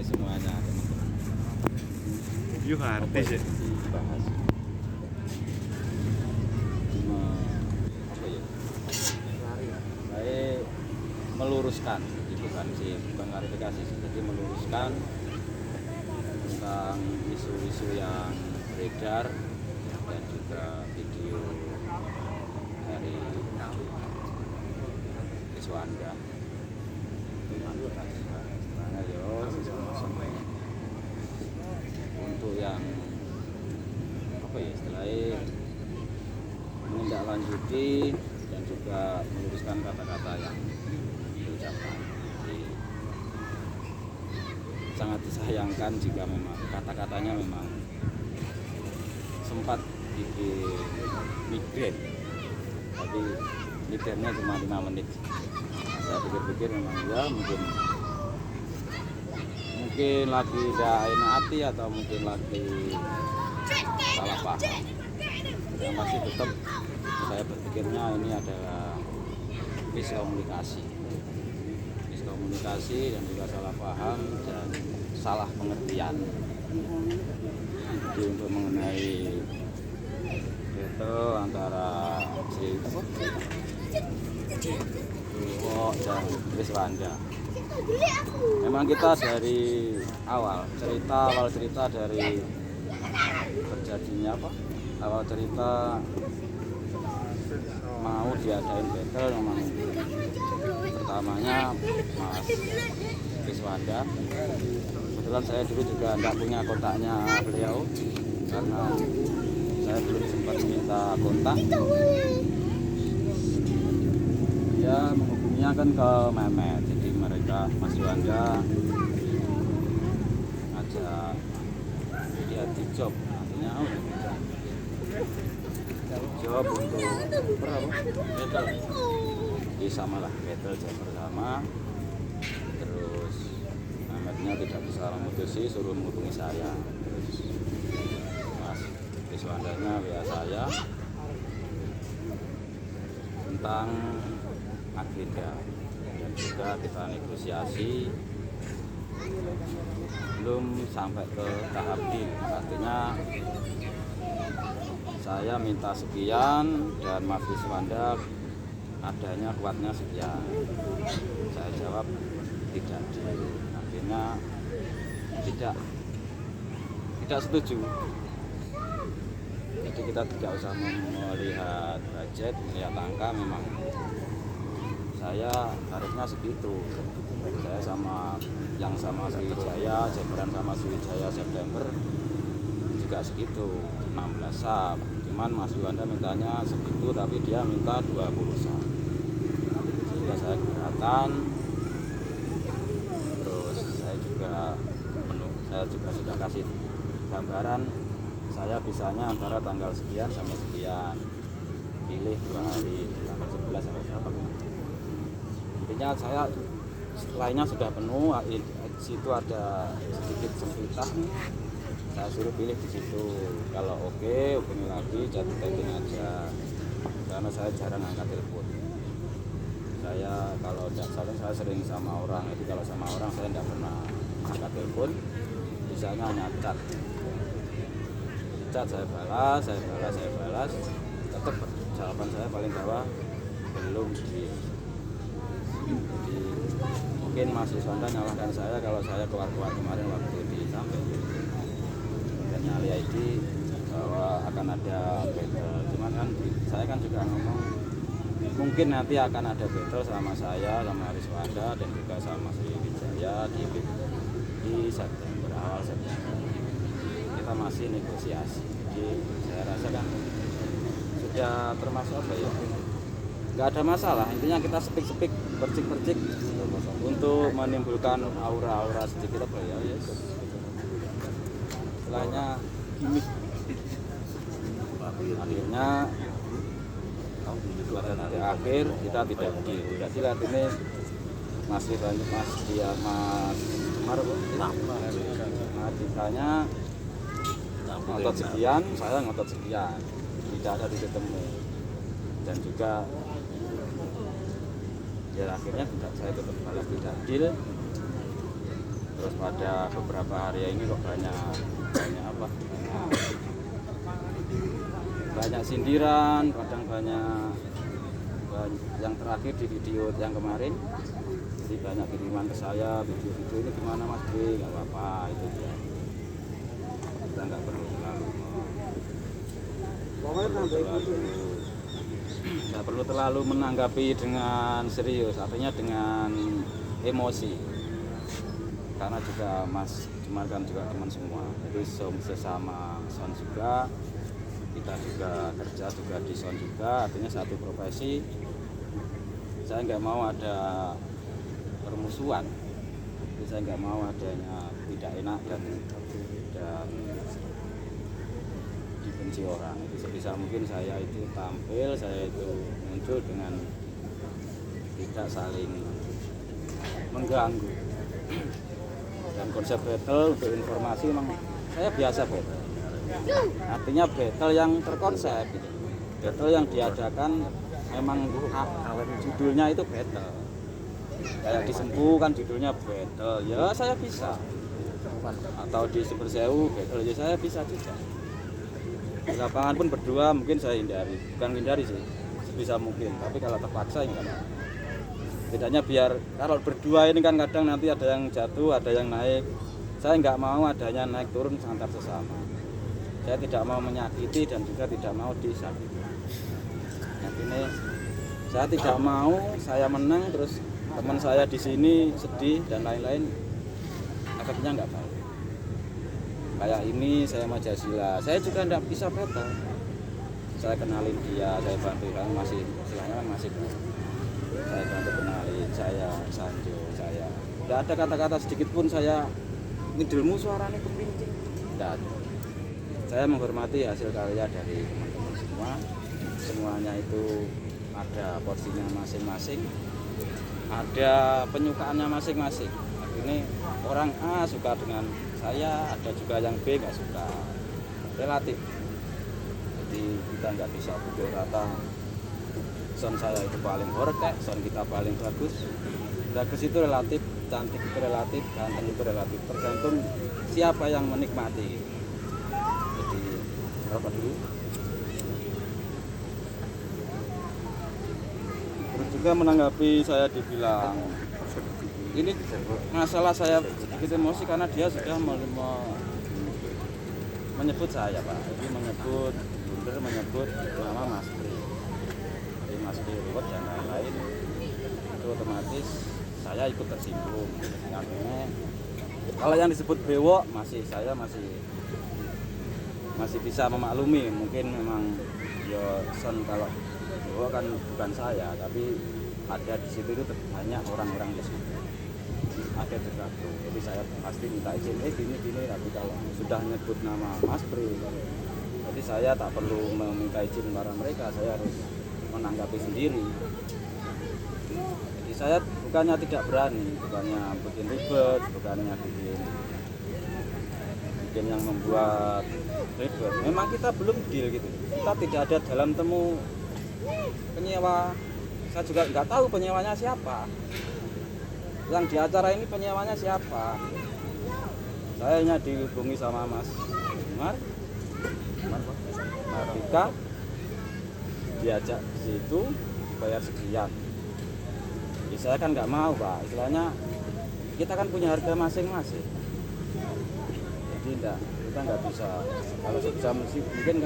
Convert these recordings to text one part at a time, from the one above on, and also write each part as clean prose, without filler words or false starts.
semuanya teman-teman. Yuk artis ya. Dibahas. Apa ya? Saya meluruskan, bukan klarifikasi, jadi meluruskan tentang isu-isu yang beredar dan juga video dari Iswanda. Untuk yang apa ya istilahnya menindaklanjuti dan juga meluruskan kata-kata yang diucapkan. Jadi, sangat disayangkan jika memang kata-katanya memang sempat bikin migrain, tapi migrainnya cuma 5 menit. Saya pikir-pikir memang ya mungkin lagi tidak enak hati atau mungkin lagi salah paham. Yang pasti tetap saya berpikirnya ini adalah miskomunikasi dan juga salah paham dan salah pengertian. Jadi untuk mengenai itu antara si Duo dan Iswanda, memang kita dari awal cerita dari terjadinya awal cerita mau diadain battle memang pertamanya Mas Iswanda. Kebetulan saya dulu juga tidak punya kontaknya beliau karena saya belum sempat minta kontak. Dia menghubunginya kan ke Memet, jadi mereka Mas Iswanda ngajak dia di job, nantinya job untuk battle. Jadi samalah battle jam pertama. Terus Memetnya tidak bisa memutusi, suruh menghubungi saya. Terus Mas Iswandanya WA saya tentang agenda dan juga kita negosiasi belum sampai ke tahap deal. Artinya saya minta sekian dan Mas Iswanda adanya kuatnya sekian. Saya jawab tidak deal. Akhirnya tidak setuju. Jadi kita tidak usah melihat budget, melihat angka, memang saya harusnya segitu. Saya sama Sriwijaya, Jemberan sama Sriwijaya September juga segitu, 16 sub. Cuman Mas Yuanda mintanya segitu, tapi dia minta 20 sub. Sehingga saya keberatan. Terus saya juga sudah kasih gambaran saya bisanya antara tanggal sekian sampai sekian, pilih 2 hari, tanggal 11 sampai berapa. Intinya saya lainnya sudah penuh, di situ ada sedikit sempitan, saya suruh pilih di situ. Kalau oke, hubungi lagi, chatting aja, karena saya jarang angkat telepon. Saya kalau tidak saling saya sering sama orang, jadi kalau sama orang saya tidak pernah angkat telepon, misalnya hanya chat saya balas, tetap jawaban saya paling bawah belum di. Jadi mungkin Mas Iswanda nyalahkan saya kalau saya keluar kemarin waktu di sampai dan nyali ID bahwa akan ada battle. Cuman kan saya kan juga ngomong mungkin nanti akan ada battle sama saya, sama Iswanda dan juga sama Sriwijaya di September, awal September. Kita masih negosiasi. Jadi saya rasa kan sudah termasuk apa ya, nggak ada masalah. Intinya kita sepik-sepik, percik-percik untuk menimbulkan aura-aura sedikit apa ya, istilahnya gimmick. Akhirnya pada nanti akhir kita tidak begitu. Jadi lihat ini masih banyak Mas ditanya ngotot sekian, saya ngotot sekian, tidak ada titik temu. Dan juga ya akhirnya saya tetap balas tidak deal. Terus pada beberapa hari ini kok banyak apa? Banyak sindiran, kadang banyak yang terakhir di video yang kemarin. Jadi banyak kiriman ke saya, video-video ini gimana Mas B, nggak apa-apa itu ya. Kita nggak perlu terlalu menanggapi dengan serius, artinya dengan emosi. Karena juga Mas Jumar kan juga teman semua, jadi sesama son juga, kita juga kerja juga di son juga, artinya satu profesi. Saya nggak mau ada permusuhan, jadi saya nggak mau adanya tidak enak dan dibenci orang. Itu sebisa mungkin saya itu tampil, saya itu muncul dengan tidak saling mengganggu. Dan konsep battle untuk informasi memang saya biasa battle, artinya battle yang terkonsep gitu. Battle yang diadakan memang judulnya itu battle, kayak di Sempu kan judulnya battle, ya saya bisa. Atau di Super Sewu battle, ya saya bisa juga. Di lapangan pun berdua mungkin saya hindari, bukan hindari sih, sebisa mungkin, tapi kalau terpaksa enggak. Bedanya biar kalau berdua ini kan kadang nanti ada yang jatuh, ada yang naik. Saya nggak mau adanya naik turun antar sesama. Saya tidak mau menyakiti dan juga tidak mau disakiti. Ini saya tidak mau saya menang terus teman saya di sini sedih dan lain-lain. Efeknya nggak baik. Kayak ini saya Majasila, saya juga nggak bisa battle. Saya kenalin dia, saya bantu kan masih istilahnya kan masih. Saya bantu kenalin, saya Sanjo, saya tidak ada kata-kata sedikit pun saya ngidilmu suaranya kepincing, tidak ada. Saya menghormati hasil karya dari teman-teman semua, semuanya itu ada porsinya masing-masing, ada penyukaannya masing-masing. Ini orang A suka dengan saya, ada juga yang B nggak suka, relatif. Jadi kita nggak bisa pukul rata. Son saya itu paling horek, son kita paling bagus. Bagus itu relatif, cantik itu relatif, ganteng itu relatif. Tergantung siapa yang menikmati. Jadi berapa dulu? Terus juga menanggapi saya dibilang ini masalah saya sedikit emosi karena dia sudah menyebut saya Pak. Jadi menyebut Bunder, menyebut nama Mas Pri. Mas Ruwet dan lain-lain, itu otomatis saya ikut tersinggung. Artinya kalau yang disebut bewok saya masih bisa memaklumi. Mungkin memang ya son kalau bewok kan bukan saya, tapi ada di situ itu banyak orang-orang di situ. Ada juga tuh. Jadi saya pasti minta izin gini, tapi kalau sudah nyebut nama Mas Pri, jadi saya tak perlu meminta izin para mereka, saya harus menanggapi sendiri. Jadi saya bukannya tidak berani, bukannya bikin ribet, bukannya bikin yang membuat ribet. Memang kita belum deal gitu. Kita tidak ada dalam temu penyewa. Saya juga nggak tahu penyewanya siapa. Yang di acara ini penyewanya siapa. Saya hanya dihubungi sama Mas Marika, diajak ke situ bayar sekian. Jadi saya kan nggak mau Pak, istilahnya kita kan punya harga masing-masing. Jadi kita nggak bisa, kalau sebisa mungkin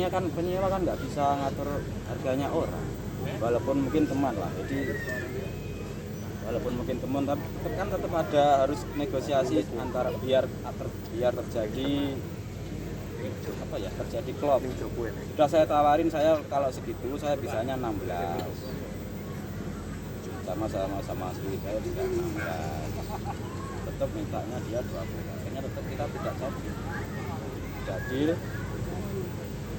kan penyewa kan nggak bisa ngatur harganya orang, walaupun mungkin teman lah. Jadi walaupun mungkin teman, tapi kan tetap ada harus negosiasi antara biar terjadi terjadi klop. Sudah saya tawarin, saya kalau segitu saya bisanya 16 sama asli saya juga 16, tetap mintanya dia 20. Akhirnya tetap kita tidak jadi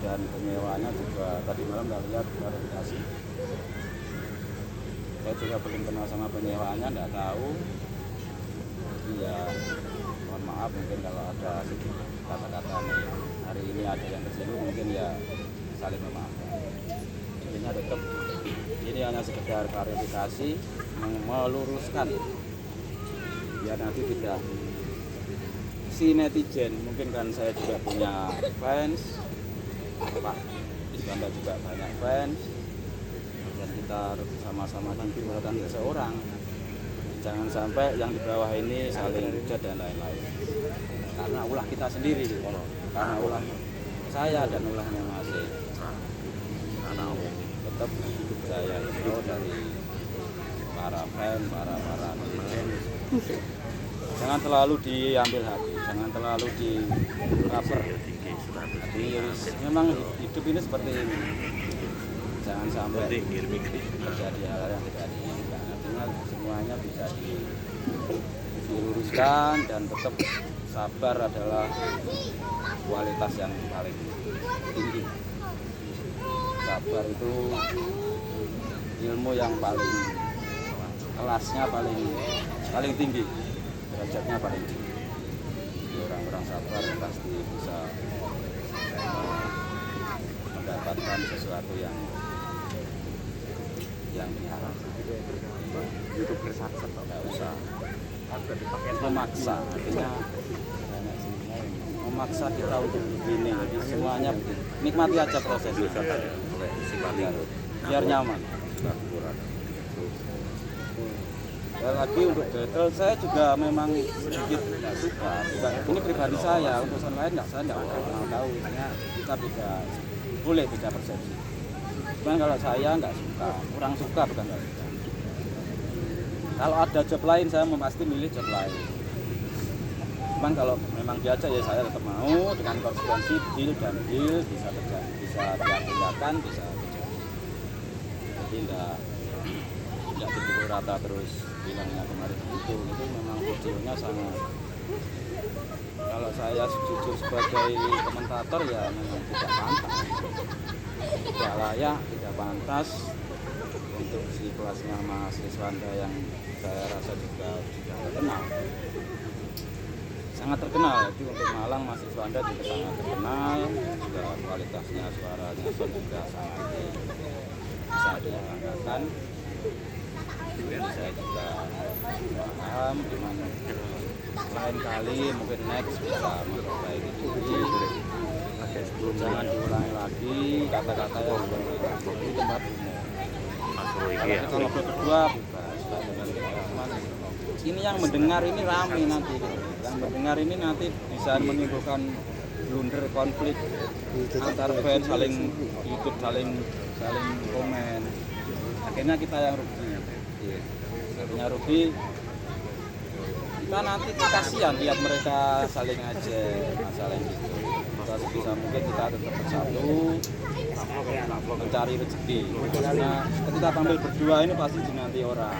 dan penyewanya juga tadi malam nggak lihat klarifikasi. Saya juga belum kenal sama penyewanya, nggak tahu. Iya, mohon maaf mungkin kalau ada sedikit kata-kata nih hari ini ada yang tersinggung, mungkin ya saling memaafkan. Intinya tetap ini hanya sekedar klarifikasi, meluruskan karena nanti tidak si netizen, mungkin kan saya juga punya fans, Pak Iswanda juga banyak fans, dan kita sama-sama diberikan seseorang. Jangan sampai yang di bawah ini saling hujat dan lain-lain. Karena ulah kita sendiri, karena ulah saya dan ulahnya masih. Tetap saya itu dari para fans, para netizen. Jangan terlalu diambil hati, jangan terlalu di cover. Memang hidup ini seperti ini. Jangan sampai terjadi hal-hal yang tidak diinginkan. Artinya semuanya bisa diluruskan dan tetap sabar adalah kualitas yang paling tinggi. Sabar itu ilmu yang paling kelasnya paling tinggi, derajatnya paling tinggi. Jadi orang-orang sabar pasti bisa mendapatkan sesuatu yang diharapkan. YouTuber sukses Nggak usah memaksa, artinya memaksa kita untuk begini. Jadi semuanya nikmati aja prosesnya, biar nyaman. Dan lagi untuk battle saya juga memang sedikit nggak suka. Ini pribadi saya, untuk orang lain saya nggak pernah tahu. Hanya kita boleh beda persepsi. Cuman kalau saya nggak suka, kurang suka bukan nggak suka. Kalau ada job lain saya pasti milih job lain. Cuman kalau memang diajak ya saya tetap mau dengan konsekuensi deal bisa terjadi, bisa diagendakan, bisa terjadi. Jadi nggak dipukul rata terus bilangnya kemarin itu memang videonya sangat, kalau saya jujur sebagai komentator ya memang tidak pantas, tidak layak, tidak pantas untuk si kelasnya Mas Iswanda yang saya rasa juga sudah terkenal, sangat terkenal. Jadi untuk Malang Mas Iswanda juga sangat terkenal, juga kualitasnya suaranya juga sangat bisa dibanggakan. Jadi saya juga paham gimana lain kali mungkin next bisa memperbaiki diri, jangan diulangi lagi kata-kata yang seperti itu di tempat umum. Kalau kita ngobrol berdua ini yang mendengar ini rame nanti, yang mendengar ini nanti bisa menimbulkan blunder, konflik antar fans, saling YouTube, saling komen, akhirnya kita yang rugi. Akhirnya rugi, kita nanti kasihan lihat mereka saling aja masalah gitu. Kita sebisa mungkin kita tetap bersatu mencari rezeki, karena ketika tampil berdua ini pasti dinanti orang,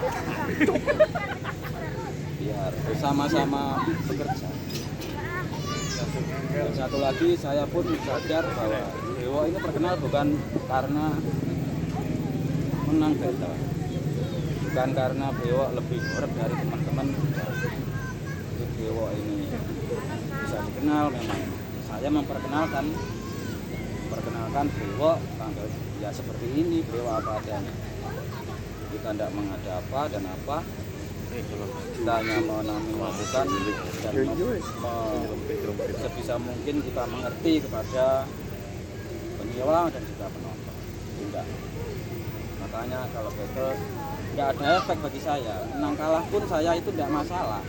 biar bersama-sama bekerja. Dan satu lagi, saya pun sadar bahwa Dewa ini terkenal bukan karena menang battle, bukan karena Dewa lebih berat dari teman-teman. Untuk Dewa ini bisa dikenal, memang saya memperkenalkan Dewa tanggal ya seperti ini, Dewa apa adanya. Kita tidak mengada-apa dan apa, kita hanya melakukan dan sebisa mungkin kita mengerti kepada penyewa dan juga penonton. Tidak. Makanya kalau battle nggak ada efek bagi saya, menang kalah pun saya itu tidak masalah,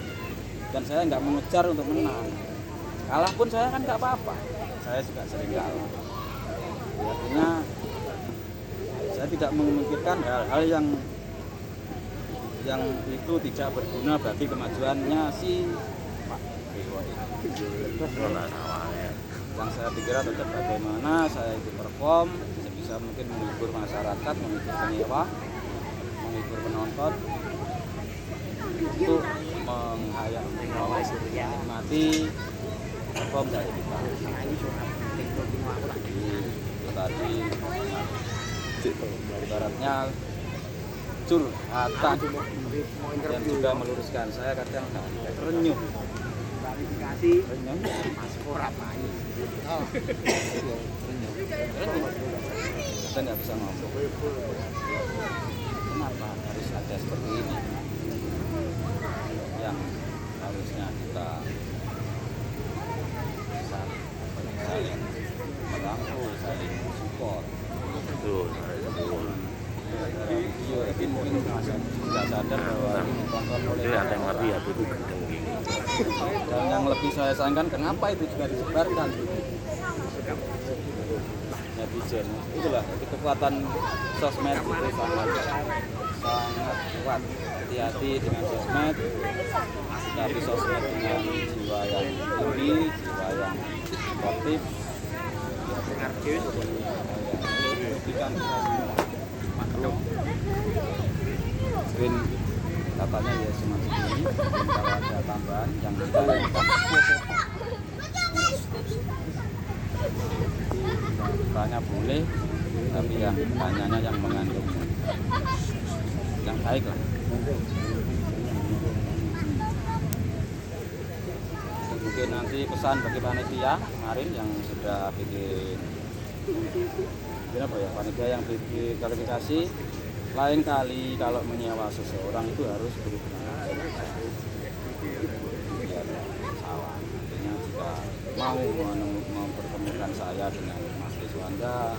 dan saya nggak mengejar untuk menang. Kalah pun saya kan nggak apa-apa, saya juga sering kalah. Artinya saya tidak memikirkan hal-hal yang itu tidak berguna bagi kemajuannya si Pak Dewa ini. Yang saya pikir tetap bagaimana saya itu perform sebisa mungkin menghibur masyarakat, menghibur penyewa, menghibur penonton, untuk menikmati perform dari kita. Tadi ibaratnya curhatan dan juga meluruskan. Saya kadang renyuh saya nggak bisa ngomong kenapa harus ada seperti ini yang harusnya kita saling merangkul, saling support. Betul, Video tapi mungkin nggak sadar bahwa ini ditonton oleh itu ada yang lebih ya, itu gendeng gitu. dan yang lebih saya sayangkan kenapa itu juga disebarkan netizen. Itulah itu kekuatan sosmed itu sangat kuat. Hati-hati dengan sosmed, tapi sosmed dengan jiwa yang tinggi, jiwa yang sportif, merugikan kita semua. Maklum screen katanya ya cuma segini, kalau ada tambahan yang kita tanya boleh, tapi yang tanyanya yang mengandung yang baik lah. Mungkin nanti pesan bagi panitia kemarin yang sudah bikin apa ya, panitia yang bikin klarifikasi, lain kali kalau menyewa seseorang itu harus berhubungan biar salah. Artinya jika mau mempertemukan saya dengan Mas Riswanda,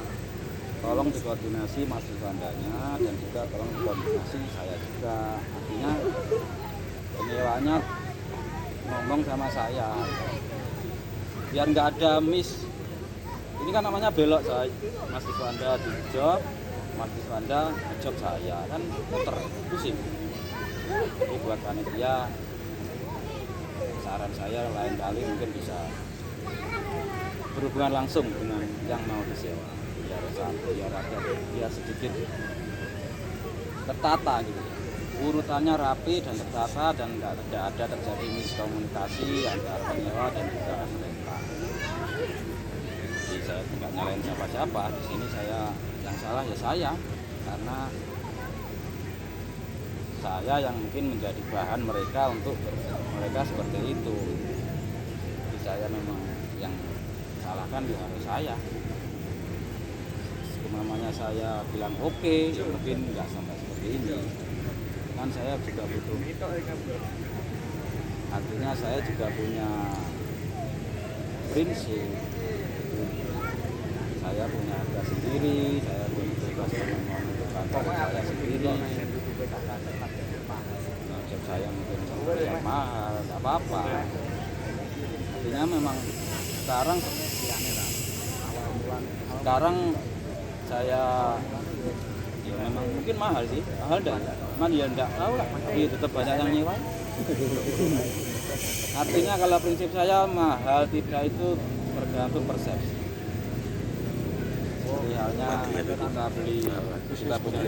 tolong dikoordinasi Mas Riswandanya dan juga tolong dikoordinasi saya juga. Artinya penyewanya ngomong sama saya biar nggak ada miss. Ini kan namanya belok, saya Mas Riswanda di job, Mas Riswanda di job saya, kan muter pusing. Jadi buat panitia saran saya lain kali mungkin bisa berhubungan langsung dengan yang mau disewa biar ada sedikit tertata gitu ya. Urutannya rapi dan tertata dan tidak ada terjadi miskomunikasi antara penyewa dan juga pemerintah. Jadi saya tidak nyalain siapa-siapa. Di sini saya yang salah ya saya, karena saya yang mungkin menjadi bahan mereka untuk mereka seperti itu. Jadi saya memang yang salahkan ya harus saya. Namanya saya bilang oke, ya mungkin nggak sampai seperti ini. Kan saya juga butuh, artinya saya juga punya prinsip, saya punya harga sendiri, saya punya tugas menentukan saya sendiri. Job saya mungkin yang mahal, nggak apa-apa. Artinya memang sekarang saya ya memang mungkin mahal sih, mahal dah, cuman ya enggak tahu lah, tapi tetap banyak yang nyewa. Artinya kalau prinsip saya mahal tidak itu tergantung persepsi. Seperti halnya kita beli